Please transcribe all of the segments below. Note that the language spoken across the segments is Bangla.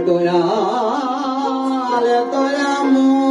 দয়াল দয়াময়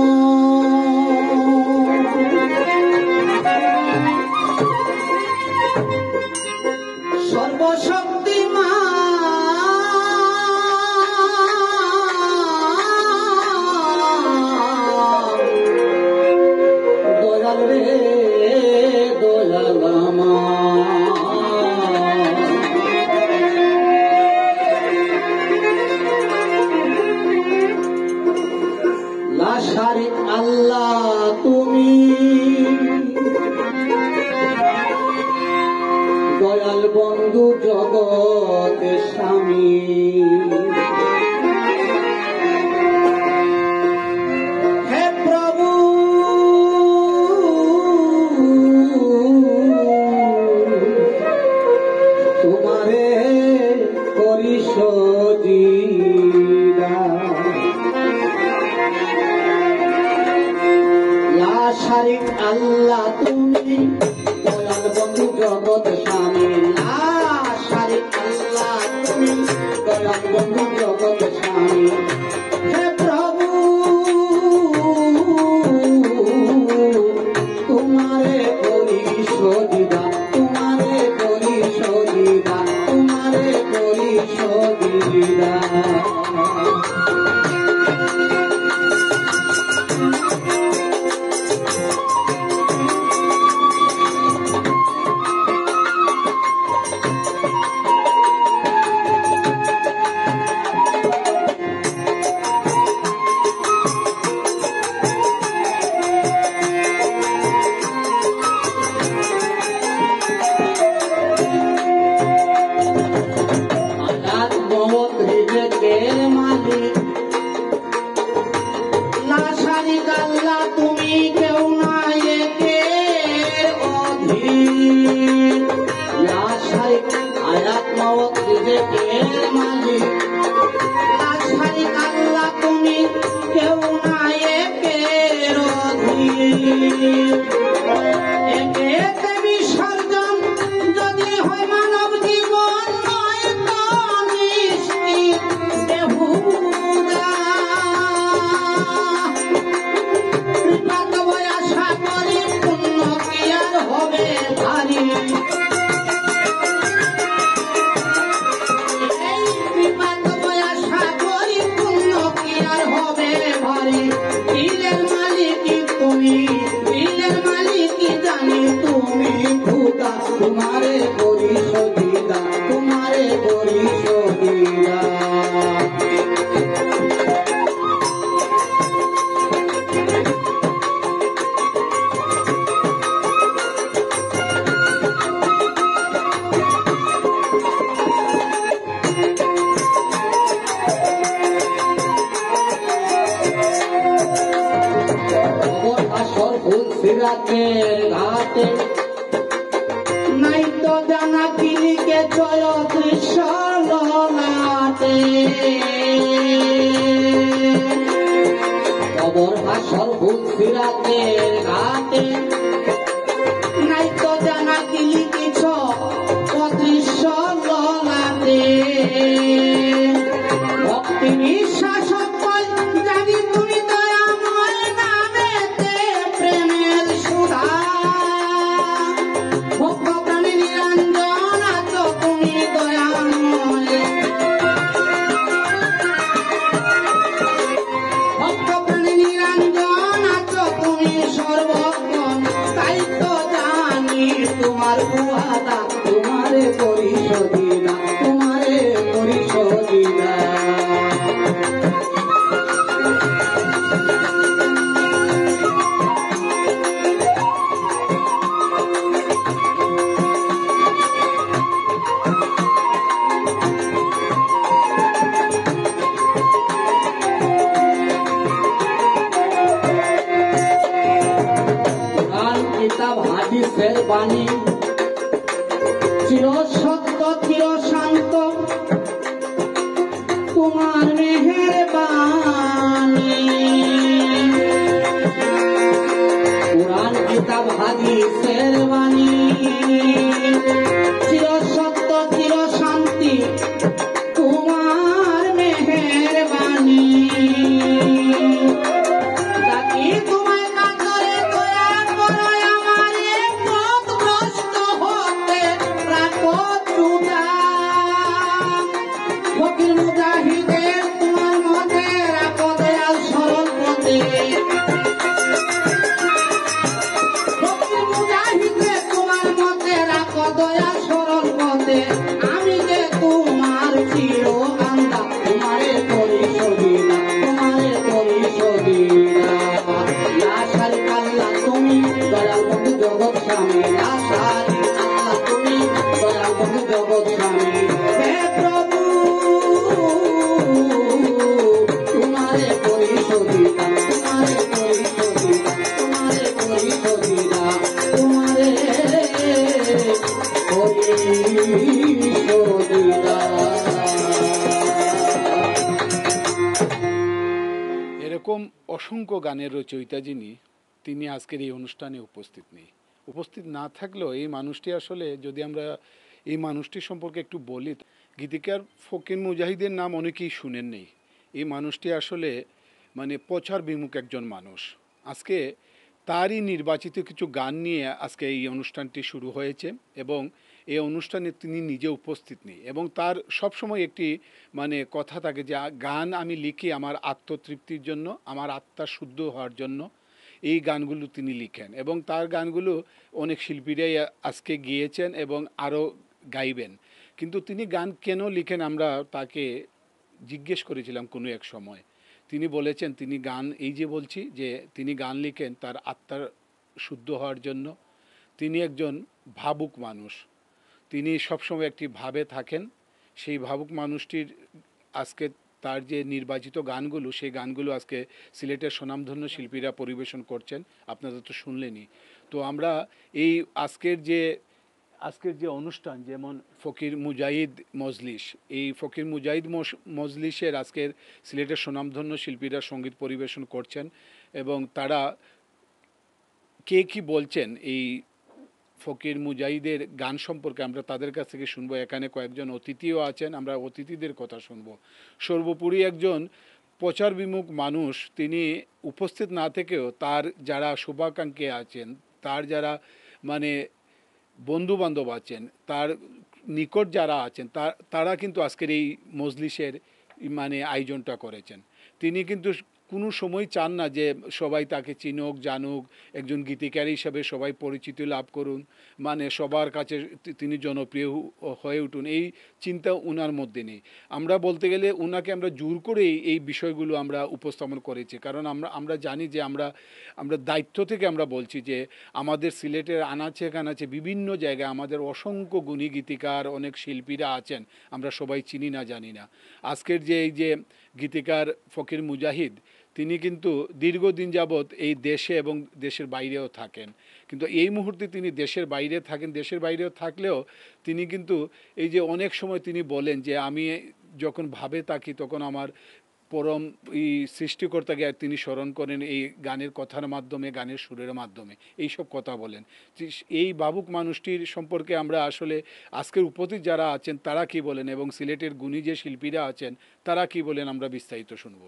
শারিক আল্লাহ তুমি দয়াল বন্ধু জগৎ স্বামী হে প্রভু তোমারে করি সজিদা শারিক আল্লাহ তুমি দয়াল বন্ধু জগৎ স্বামী শারিক আল্লাহ তুমি দয়াল বন্ধু জগৎ স্বামী হে প্রভু তোমারে করি সজিদা তোমারে করি সজিদা তোমারে করি সজিদা তুমি কেউ নাই একের অধীন শারিক আয়াত মাওয়াত রিজেকের মালিক শারিক আল্লাহ তুমি কেউ নাই একের অধীন একে বিসর্জন যদি হয় মানব জীবন নয় তো নিশ্চিত বেহুদা तुम्हारे गोरी सजीदा तुम्हारे गोरी सजीदा আসর ফুল সিরাতের ঘাটে নাই তো জানা কিলিকে জয় দৃশ্য ললাটে কবর হাসর ফুল সিরাতের ঘাটে নাই তো জানা কিলিকে অদৃশ্য ললাটে ভক্তি বিশ্বাস জানি তুমি দয়াময় নামেতে প্রেমের সুধা তোমার বুয়াদা তোমারে করি সজিদা তোমারে করি সজিদা কিতাব হাদিসের বাণী চির সত্য চির শান্ত তোমার মেহেরবানি কুরআন কিতাব হাদিসের বাণী চির সত্য চির শান্তি তোমার অসংখ্য গানের রচয়িতা যিনি, তিনি আজকের এই অনুষ্ঠানে উপস্থিত নেই। উপস্থিত না থাকলেও এই মানুষটি আসলে, যদি আমরা এই মানুষটি সম্পর্কে একটু বলি, গীতিকার ফকির মুজাহিদের নাম অনেকেই শুনেন নেই। এই মানুষটি আসলে মানে প্রচার বিমুখ একজন মানুষ। আজকে তারই নির্বাচিত কিছু গান নিয়ে আজকে এই অনুষ্ঠানটি শুরু হয়েছে এবং এই অনুষ্ঠানে তিনি নিজে উপস্থিত নেই এবং তার সবসময় একটি মানে কথা থাকে যে গান আমি লিখি আমার আত্মতৃপ্তির জন্য, আমার আত্মা শুদ্ধ হওয়ার জন্য। এই গানগুলো তিনি লিখেন এবং তার গানগুলো অনেক শিল্পীরাই আজকে গিয়েছেন এবং আরও গাইবেন। কিন্তু তিনি গান কেন লিখেন আমরা তাকে জিজ্ঞেস করেছিলাম কোনো এক সময়। তিনি বলেছেন তিনি গান, এই যে বলছি যে তিনি গান লিখেন তার আত্মার শুদ্ধ হওয়ার জন্য। তিনি একজন ভাবুক মানুষ, তিনি সবসময় একটি ভাবে থাকেন। সেই ভাবুক মানুষটির আজকে তার যে নির্বাচিত গানগুলো, সেই গানগুলো আজকে সিলেটের স্বনামধন্য শিল্পীরা পরিবেশন করছেন, আপনারা তো শুনলেনই। তো আমরা এই আজকের যে অনুষ্ঠান, যেমন ফকির মুজাহিদ মজলিস, এই ফকির মুজাহিদ মজলিসের আজকের সিলেটের স্বনামধন্য শিল্পীরা সঙ্গীত পরিবেশন করছেন এবং তারা কে কি বলছেন এই ফকির মুজাহিদের গান সম্পর্কে আমরা তাদের কাছ থেকে শুনবো। এখানে কয়েকজন অতিথিও আছেন, আমরা অতিথিদের কথা শুনবো। সর্বোপরি একজন প্রচার বিমুখ মানুষ, তিনি উপস্থিত না থেকেও তার যারা শুভাকাঙ্ক্ষী আছেন, তার যারা মানে বন্ধু বান্ধব আছেন, তার নিকট যারা আছেন, তারা কিন্তু আজকের এই মজলিসের মানে আয়োজনটা করেছেন। তিনি কিন্তু কোনো সময় চান না যে সবাই তাকে চিনুক জানুক, একজন গীতিকার হিসাবে সবাই পরিচিতি লাভ করুন, মানে সবার কাছে তিনি জনপ্রিয় হয়ে উঠুন, এই চিন্তা উনার মধ্যে নেই। আমরা বলতে গেলে উনাকে আমরা জোর করেই এই বিষয়গুলো আমরা উপস্থাপন করেছি, কারণ আমরা জানি যে আমরা দায়িত্ব থেকে আমরা বলছি যে আমাদের সিলেটের আনাচে কানাচে বিভিন্ন জায়গায় আমাদের অসংখ্য গুণী গীতিকার, অনেক শিল্পীরা আছেন, আমরা সবাই চিনি না জানি না। আজকের যে এই যে গীতিকার ফকির মুজাহিদ, তিনি কিন্তু দীর্ঘদিন যাবৎ এই দেশে এবং দেশের বাইরেও থাকেন, কিন্তু এই মুহূর্তে তিনি দেশের বাইরে থাকেন। দেশের বাইরেও থাকলেও তিনি কিন্তু এই যে অনেক সময় তিনি বলেন যে আমি যখন ভাবে থাকি তখন আমার পরম এই সৃষ্টিকর্তাকে তিনি স্মরণ করেন এই গানের কথার মাধ্যমে, গানের সুরের মাধ্যমে এইসব কথা বলেন। এই ভাবুক মানুষটির সম্পর্কে আমরা আসলে আজকের উপস্থিত যারা আছেন তারা কি বলেন এবং সিলেটের গুণী যে শিল্পীরা আছেন তারা কি বলেন আমরা বিস্তারিত শুনব।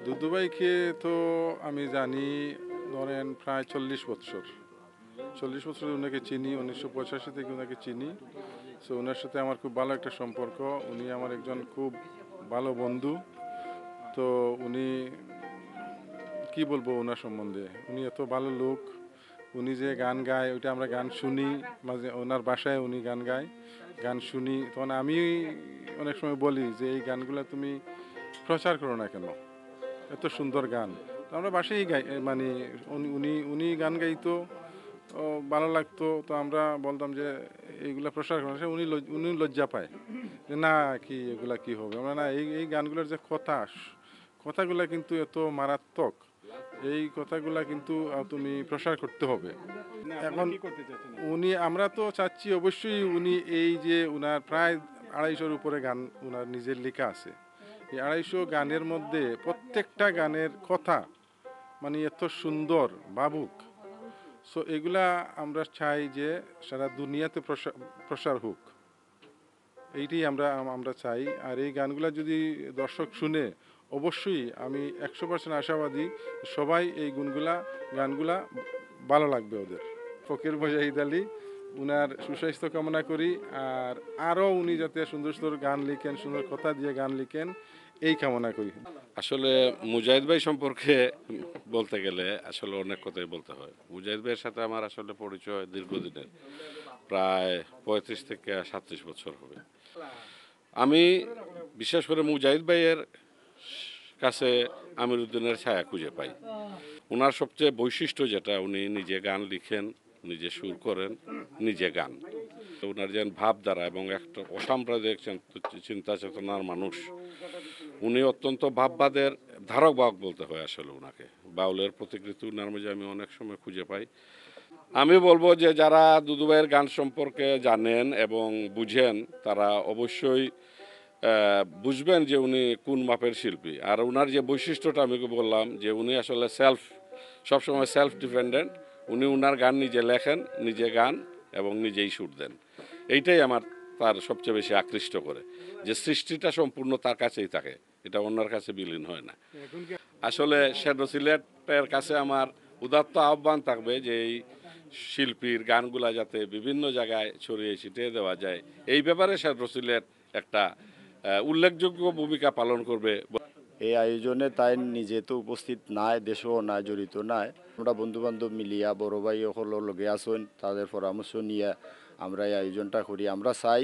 দুদুভাইকে তো আমি জানি ধরেন প্রায় 40 বছর ওনাকে চিনি, 1985 থেকে ওনাকে চিনি। সো ওনার সাথে আমার খুব ভালো একটা সম্পর্ক, উনি আমার একজন খুব ভালো বন্ধু। তো উনি কি বলবো ওনার সম্বন্ধে, উনি এত ভালো লোক। উনি যে গান গায় ওইটা আমরা গান শুনি, মাঝে ওনার বাসায় উনি গান গায়, গান শুনি। তখন আমি অনেক সময় বলি যে এই গানগুলো তুমি প্রচার করো না কেন, এত সুন্দর গান। তো আমরা বাসায় গাই, মানে উনি গান গাইতো, ভালো লাগতো। তো আমরা বলতাম যে এইগুলা প্রচার করেন, উনি লজ্জা পায় যে না কি এগুলা কি হবে। আমরা না, এই গানগুলোর যে কথাগুলা কিন্তু এত মারাত্মক, এই কথাগুলা কিন্তু তুমি প্রসার করতে হবে। এখন আমরা তো চাচ্ছি অবশ্যই উনি এই যে উনার প্রায় 250-র উপরে গান উনার নিজের লেখা আছে। এই 250 গানের মধ্যে প্রত্যেকটা গানের কথা মানে এত সুন্দর, ভাবুক। সো এগুলা আমরা চাই যে সারা দুনিয়াতে প্রসার হোক, এইটাই আমরা চাই। আর এই গানগুলা যদি দর্শক শুনে, অবশ্যই আমি 100% আশাবাদী সবাই এই গানগুলা ভালো লাগবে ওদের। ফকির মুজাহিদ আলী, উনার সুস্বাস্থ্য কামনা করি। আর আরও উনি যাতে সুন্দর সুন্দর গান লিখেন, সুন্দর কথা দিয়ে গান লিখেন, এই কামনা করি। আসলে মুজাহিদ ভাই সম্পর্কে বলতে গেলে আসলে অনেক কথাই বলতে হয়। মুজাহিদ ভাইয়ের সাথে আমার আসলে পরিচয় দীর্ঘদিনের, প্রায় 35 থেকে 37 বছর হবে। আমি বিশেষ করে মুজাহিদ ভাইয়ের কাছে আমিরুদ্দিনের ছায়া খুঁজে পাই। ওনার সবচেয়ে বৈশিষ্ট্য যেটা, উনি নিজে গান লিখেন, নিজে সুর করেন, নিজে গান। ওনার যেন ভাবধারা এবং একটা অসাম্প্রদায়িক চিন্তা চেতনার মানুষ। উনি অত্যন্ত ভাববাদের ধারক বাহক বলতে হয় আসলে ওনাকে। বাউলের প্রতিকৃতি ওনার মধ্যে আমি অনেক সময় খুঁজে পাই। আমি বলবো যে যারা দুদু ভাইয়ের গান সম্পর্কে জানেন এবং বুঝেন তারা অবশ্যই বুঝবেন যে উনি কোন মাপের শিল্পী। আর ওনার যে বৈশিষ্ট্যটা আমি বললাম যে উনি আসলে সবসময় সেলফ ডিপেন্ডেন্ট। উনি ওনার গান নিজে লেখেন, নিজে গান এবং নিজেই সুর দেন। এইটাই আমার তার সবচেয়ে বেশি আকৃষ্ট করে, যে সৃষ্টিটা সম্পূর্ণ তার কাছেই থাকে, এটা অন্যের কাছে বিলীন হয় না। আসলে শেডো সিলেটের কাছে আমার উদাত্ত আহ্বান থাকবে যে এই শিল্পীর গানগুলা যাতে বিভিন্ন জায়গায় ছড়িয়ে ছিটিয়ে দেওয়া যায়, এই ব্যাপারে শেডো সিলেট একটা উল্লেখযোগ্য ভূমিকা পালন করবে। এই আয়োজনে তাই নিজে তো উপস্থিত নাই, দেশও নাই, জড়িত নাই। আমরা বন্ধু বান্ধব মিলিয়া বড় ভাই সকলের লগে আসুন, তাদের পরামর্শ নিয়ে আমরা এই আয়োজনটা করি। আমরা চাই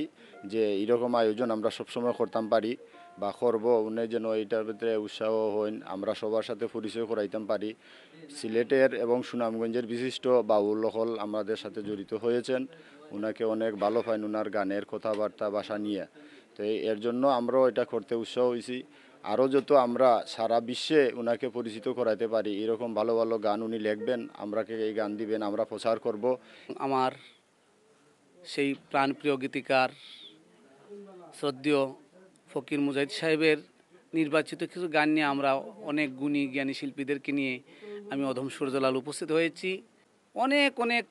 যে এরকম আয়োজন আমরা সবসময় করতাম পারি বা করব, উনি যেন এইটার ভিতরে উৎসাহ হন, আমরা সবার সাথে পরিচয় করাইতাম পারি। সিলেটের এবং সুনামগঞ্জের বিশিষ্ট বাউল হল আমাদের সাথে জড়িত হয়েছেন, ওনাকে অনেক ভালো পাইন ওনার গানের কথাবার্তা ভাষা নিয়ে। তো এর জন্য আমরাও এটা করতে উৎসাহ হয়েছি। আরও যত আমরা সারা বিশ্বে ওনাকে পরিচিত করাতে পারি, এরকম ভালো ভালো গান উনি লিখবেন, আমরাকে এই গান দিবেন, আমরা প্রচার করব। আমার সেই প্রাণপ্রিয় গীতিকার শ্রদ্ধেয় ফকির মুজাহিদ সাহেবের নির্বাচিত কিছু গান নিয়ে আমরা অনেক গুণী জ্ঞানী শিল্পীদেরকে নিয়ে আমি অধম সূর্যলাল উপস্থিত হয়েছি। অনেক অনেক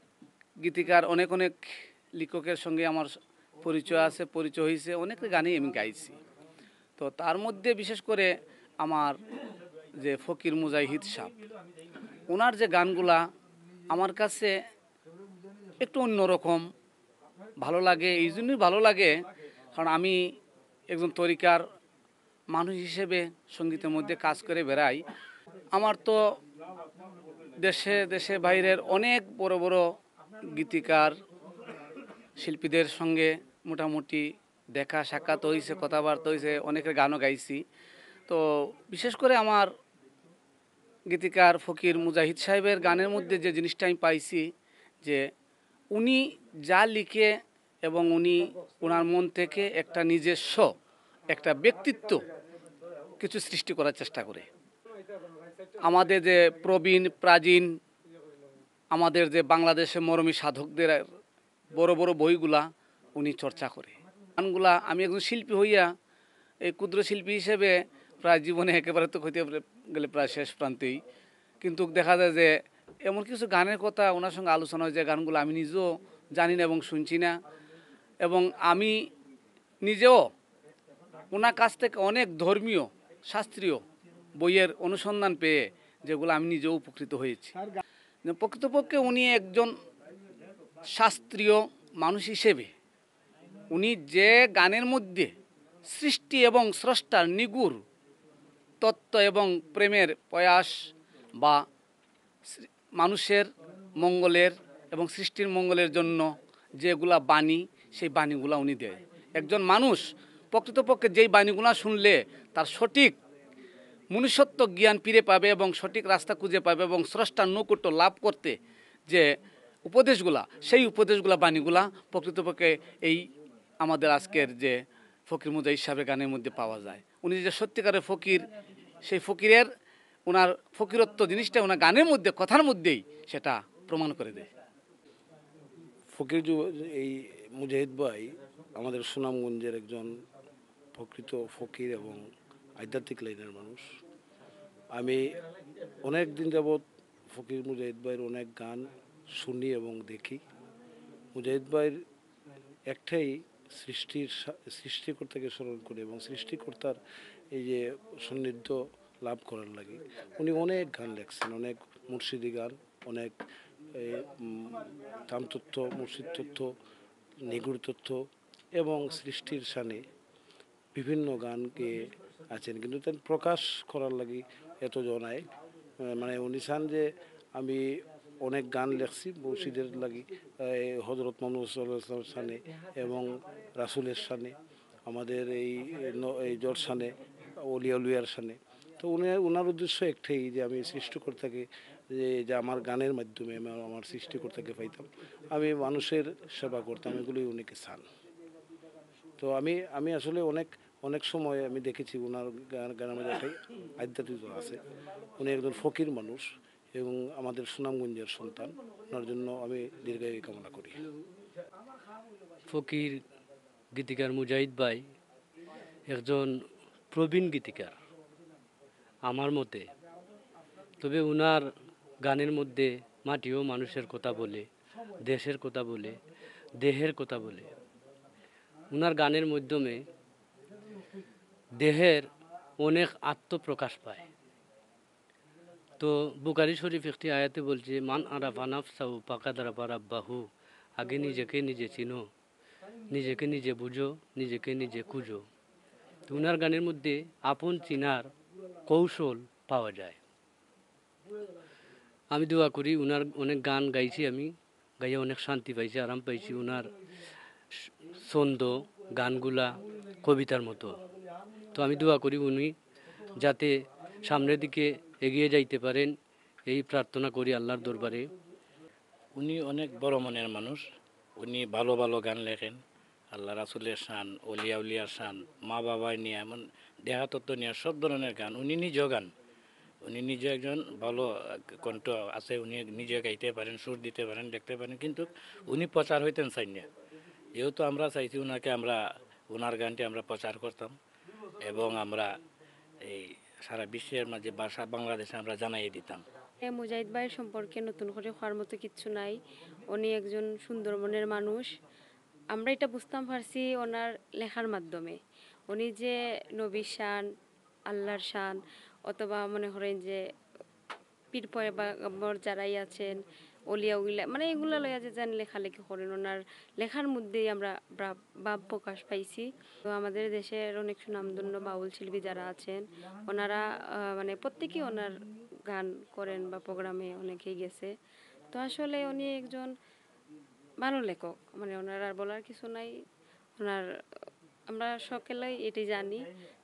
গীতিকার, অনেক অনেক লেখকের সঙ্গে আমার পরিচয় হয়েছে, অনেক গানই আমি গাইছি। তো তার মধ্যে বিশেষ করে আমার যে ফকির মুজাহিদ সাহেব, ওনার যে গানগুলা আমার কাছে একটু অন্যরকম ভালো লাগে। এই জন্যই ভালো লাগে কারণ আমি একজন তরিকার মানুষ হিসেবে সঙ্গীতের মধ্যে কাজ করে বেড়াই। আমার তো দেশে দেশে বাইরের অনেক বড় বড় গীতিকার শিল্পীদের সঙ্গে মোটামুটি দেখা সাক্ষাৎ হয়েছে, কথাবার্তা হয়েছে, অনেকের গানও গাইছি। তো বিশেষ করে আমার গীতিকার ফকির মুজাহিদ সাহেবের গানের মধ্যে যে জিনিসটা আমি পাইছি, যে উনি যা লিখে এবং উনি ওনার মন থেকে একটা নিজস্ব একটা ব্যক্তিত্ব কিছু সৃষ্টি করার চেষ্টা করে। আমাদের যে প্রবীণ প্রাচীন আমাদের যে বাংলাদেশে মরমী সাধকদের বড় বড় বইগুলা উনি চর্চা করে। গানগুলা আমি একজন শিল্পী হইয়া, এই ক্ষুদ্র শিল্পী হিসেবে প্রায় জীবনে একেবারে তো হইতে গেলে প্রায় শেষ প্রান্তেই, কিন্তু দেখা যায় যে এমন কিছু গানের কথা ওনার সঙ্গে আলোচনা হয় যে গানগুলো আমি নিজেও জানি না এবং শুনছি না, এবং আমি নিজেও ওনার কাছ থেকে অনেক ধর্মীয় শাস্ত্রীয় বইয়ের অনুসন্ধান পেয়ে যেগুলো আমি নিজেও উপকৃত হয়েছি। প্রকৃতপক্ষে উনি একজন শাস্ত্রীয় মানুষ হিসেবে উনি যে গানের মধ্যে সৃষ্টি এবং স্রষ্টার নিগুড় তত্ত্ব এবং প্রেমের প্রয়াস বা মানুষের মঙ্গলের এবং সৃষ্টির মঙ্গলের জন্য যেগুলা বাণী, সেই বাণীগুলা উনি দেয়। একজন মানুষ প্রকৃতপক্ষে যেই বাণীগুলা শুনলে তার সঠিক মনুষ্যত্ব জ্ঞান ফিরে পাবে এবং সঠিক রাস্তা খুঁজে পাবে এবং স্রষ্টার নৈকট্য লাভ করতে যে উপদেশগুলা, সেই উপদেশগুলা বাণীগুলা প্রকৃতপক্ষে এই আমাদের আজকের যে ফকির মুজাহিদ সাহেবের গানের মধ্যে পাওয়া যায়। উনি যে সত্যিকারের ফকির, সেই ফকিরের ওনার ফকিরত্ব জিনিসটা ওনার গানের মধ্যে, কথার মধ্যেই সেটা প্রমাণ করে দেয়। এই মুজাহিদ ভাই আমাদের সুনামগঞ্জের একজন প্রকৃত ফকির এবং আধ্যাত্মিক লাইনের মানুষ। আমি অনেক দিন যাবৎ ফকির মুজাহিদ ভাইয়ের অনেক গান শুনি এবং দেখি। মুজাহিদ ভাইয়ের একটাই সৃষ্টিকর্তাকে স্মরণ করে এবং সৃষ্টিকর্তার এই যে সান্নিধ্য লাভ করার লাগে উনি অনেক গান লেখছেন, অনেক মুর্শিদি গান, অনেক তামতত্ত্ব, মুর্শিদ তত্ত্ব, নিগুড় তত্ত্ব এবং সৃষ্টির শানে বিভিন্ন গান গেয়ে আছেন। কিন্তু তার প্রকাশ করার লাগি এত জনায় মানে উনি চান যে আমি অনেক গান লেখছি মুর্শিদের লাগি, হজরত মোহাম্মদ সাল্লাল্লাহু শানে এবং রাসুলের শানে, আমাদের এই জোর শানে, অলিয়াউলিয়ার শানে। তো ওনার উদ্দেশ্য একটাই যে আমি সৃষ্টিকর্তাকে, যে আমার গানের মাধ্যমে আমার সৃষ্টিকর্তাকে পাইতাম, আমি মানুষের সেবা করতাম, এগুলোই উনিকে চান। তো আমি আসলে অনেক সময় আমি দেখেছি ওনার গানের মধ্যে একটাই আধ্যাত্মিকতা আছে। উনি একজন ফকির মানুষ এবং আমাদের সুনামগঞ্জের সন্তান, ওনার জন্য আমি দীর্ঘায়ু কামনা করি। ফকির গীতিকার মুজাহিদ ভাই একজন প্রবীণ গীতিকার আমার মতে। তবে ওনার গানের মধ্যে মাটিও মানুষের কথা বলে, দেশের কথা বলে, দেহের কথা বলে। ওনার গানের মাধ্যমে দেহের অনেক আত্মপ্রকাশ পায়। তো বুখারী শরীফ একটি আয়াতে বলছে, মান আরাফা নাফসাহু ফাকাদ আরাফা রাব্বাহু। আগে নিজেকে নিজে চিনো, নিজেকে নিজে বুঝো, নিজেকে নিজে খুঁজো। তো ওনার গানের মধ্যে আপন চিনার কৌশল পাওয়া যায়। আমি দোয়া করি, ওনার অনেক গান গাইছি, আমি গাইয়ে অনেক শান্তি পাইছি, আরাম পাইছি। ওনার ছন্দ গানগুলা কবিতার মতো। তো আমি দোয়া করি উনি যাতে সামনের দিকে এগিয়ে যাইতে পারেন, এই প্রার্থনা করি আল্লাহর দরবারে। উনি অনেক বড় মনের মানুষ। উনি ভালো ভালো গান লেখেন, আল্লাহ রাসুলের শান, অলিয়া উলিয়ার শান, মা বাবায় নিয়ে, এমন দেহাতত্ত্ব নিয়ে সব ধরনের গান। উনি নিজেও গান, উনি নিজে একজন ভালো কণ্ঠ আছে, উনি নিজে গাইতে পারেন, সুর দিতে পারেন, লিখতে পারেন, কিন্তু উনি প্রচার হইতেন চাই না। যেহেতু আমরা চাইছি ওনাকে, আমরা ওনার গানটি আমরা প্রচার করতাম এবং আমরা এই সারা বিশ্বের মাঝে ভাষা বাংলাদেশে আমরা জানাইয়ে দিতাম। মুজাহিদ ভাইয়ের সম্পর্কে নতুন করে হওয়ার মতো কিচ্ছু নাই। উনি একজন সুন্দর মনের মানুষ। আমরা এটা বুঝতাম পারছি ওনার লেখার মাধ্যমে। উনি যে নবীর শান, আল্লাহর শান, অথবা মনে করেন যে পীর পয়গম্বর যারাই আছেন, অলিয়া উলিয়া, মানে এগুলো লইয়া যে যেন লেখালেখি করেন, ওনার লেখার মধ্যেই আমরা ভাব প্রকাশ পাইছি। তো আমাদের দেশের অনেক সুনামধন্য বাউল শিল্পী যারা আছেন, ওনারা মানে প্রত্যেকেই ওনার গান করেন বা প্রোগ্রামে অনেকেই গেছে। তো আসলে উনি একজন ভালো লেখক, মানে ওনার আর বলার কিছু নাই। ওনার আমরা সকলেই এটি জানি।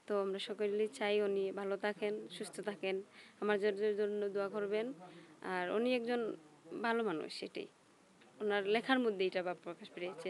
তো আমরা সকলেই চাই উনি ভালো থাকেন, সুস্থ থাকেন, আমাদের জন্য দোয়া করবেন। আর উনি একজন ভালো মানুষ, সেটাই ওনার লেখার মধ্যে এটা ভাব প্রকাশ পেয়েছে।